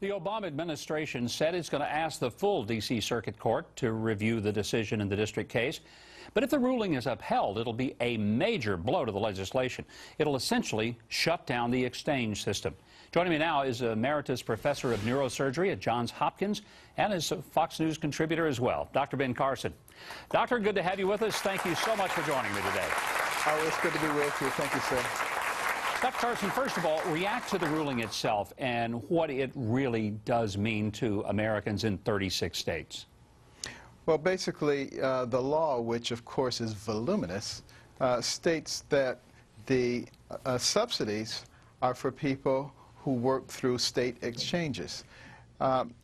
The Obama administration said it's going to ask the full D.C. Circuit Court to review the decision in the district case. But if the ruling is upheld, it'll be a major blow to the legislation. It'll essentially shut down the exchange system. Joining me now is Emeritus Professor of Neurosurgery at Johns Hopkins and is a Fox News contributor as well, Dr. Ben Carson. Doctor, good to have you with us. Thank you so much for joining me today. Oh, it's good to be with you. Thank you, sir. Dr. Carson, first of all, react to the ruling itself and what it really does mean to Americans in 36 states. Well, basically, the law, which of course is voluminous, states that the subsidies are for people who work through state exchanges.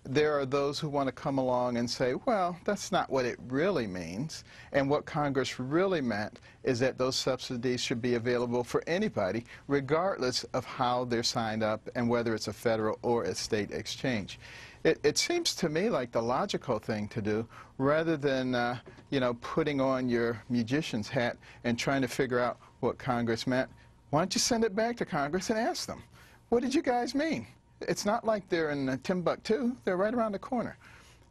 There are those who want to come along and say, well, that's not what it really means. And what Congress really meant is that those subsidies should be available for anybody, regardless of how they're signed up and whether it's a federal or a state exchange. It seems to me like the logical thing to do, rather than you know, putting on your magician's hat and trying to figure out what Congress meant. Why don't you send it back to Congress and ask them, what did you guys mean? It's not like they're in Timbuktu. They're right around the corner.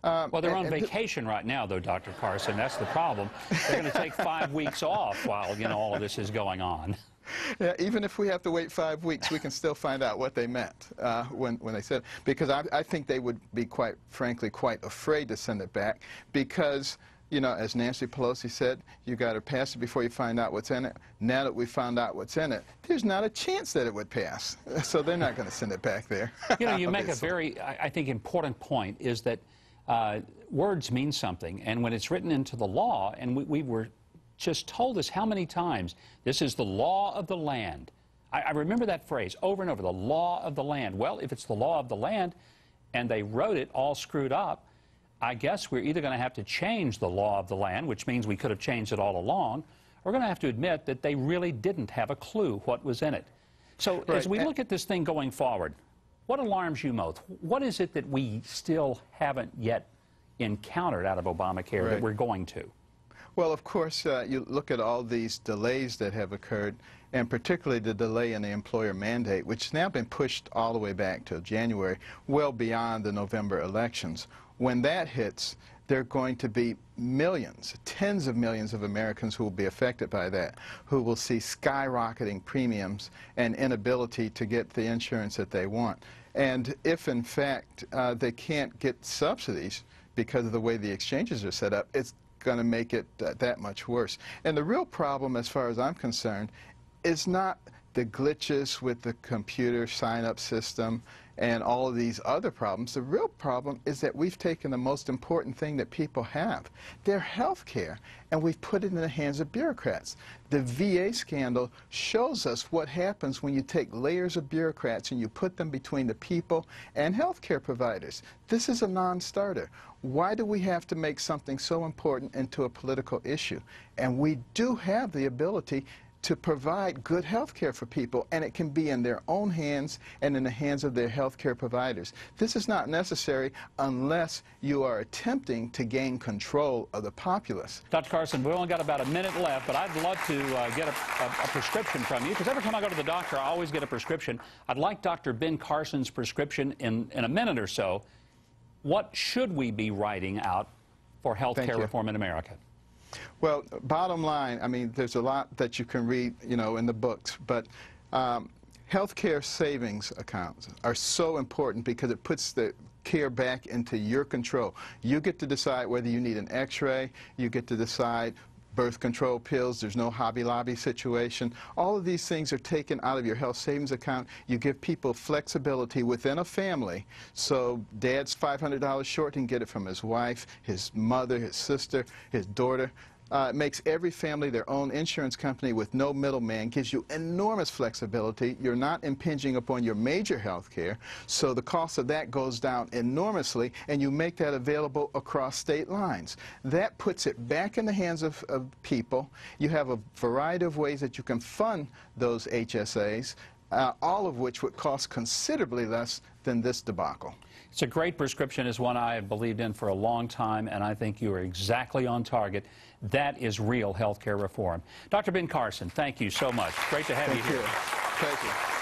Well, they're on vacation right now, though, Dr. Carson. That's the problem. They're going to take 5 weeks off while, you know, all of this is going on. Yeah, even if we have to wait 5 weeks, we can still find out what they meant when they said it. Because I think they would be, quite frankly, quite afraid to send it back because, you know, as Nancy Pelosi said, you got to pass it before you find out what's in it. Now that we found out what's in it, there's not a chance that it would pass. So they're not going to send it back there. You know, you make a very, I think, important point, is that words mean something. And when it's written into the law, and we were just told this how many times, this is the law of the land. I remember that phrase over and over, the law of the land. Well, if it's the law of the land and they wrote it all screwed up, I guess we're either going to have to change the law of the land, which means we could have changed it all along, or we're going to have to admit that they really didn't have a clue what was in it. So right. As we look at this thing going forward, what alarms you most? What is it that we still haven't yet encountered out of Obamacare right. that we're going to? Well, of course, you look at all these delays that have occurred, and particularly the delay in the employer mandate, which has now been pushed all the way back to January, well beyond the November elections. When that hits, there are going to be millions, tens of millions of Americans who will be affected by that, who will see skyrocketing premiums and inability to get the insurance that they want. And if, in fact, they can't get subsidies because of the way the exchanges are set up, it's going to make it that much worse. And the real problem, as far as I'm concerned, is not the glitches with the computer sign-up system and all of these other problems. The real problem is that we've taken the most important thing that people have, their health care, and we've put it in the hands of bureaucrats. The VA scandal shows us what happens when you take layers of bureaucrats and you put them between the people and health care providers. This is a non-starter. Why do we have to make something so important into a political issue? And we do have the ability to provide good health care for people, and it can be in their own hands and in the hands of their health care providers. This is not necessary unless you are attempting to gain control of the populace. Dr. Carson, we've only got about a minute left, but I'd love to get a prescription from you, because every time I go to the doctor, I always get a prescription. I'd like Dr. Ben Carson's prescription in a minute or so. What should we be writing out for health care reform in America? Well, bottom line, I mean, there's a lot that you can read, you know, in the books, but healthcare savings accounts are so important because it puts the care back into your control. You get to decide whether you need an x-ray, you get to decide birth control pills, there's no Hobby Lobby situation. All of these things are taken out of your health savings account. You give people flexibility within a family. So dad's $500 short, he can get it from his wife, his mother, his sister, his daughter. It makes every family their own insurance company with no middleman, gives you enormous flexibility. You're not impinging upon your major health care, so the cost of that goes down enormously, and you make that available across state lines. That puts it back in the hands of people. You have a variety of ways that you can fund those HSAs, all of which would cost considerably less than this debacle. It's a great prescription. It's one I have believed in for a long time, and I think you are exactly on target. That is real health care reform. Dr. Ben Carson, thank you so much. Great to have you here. Thank you.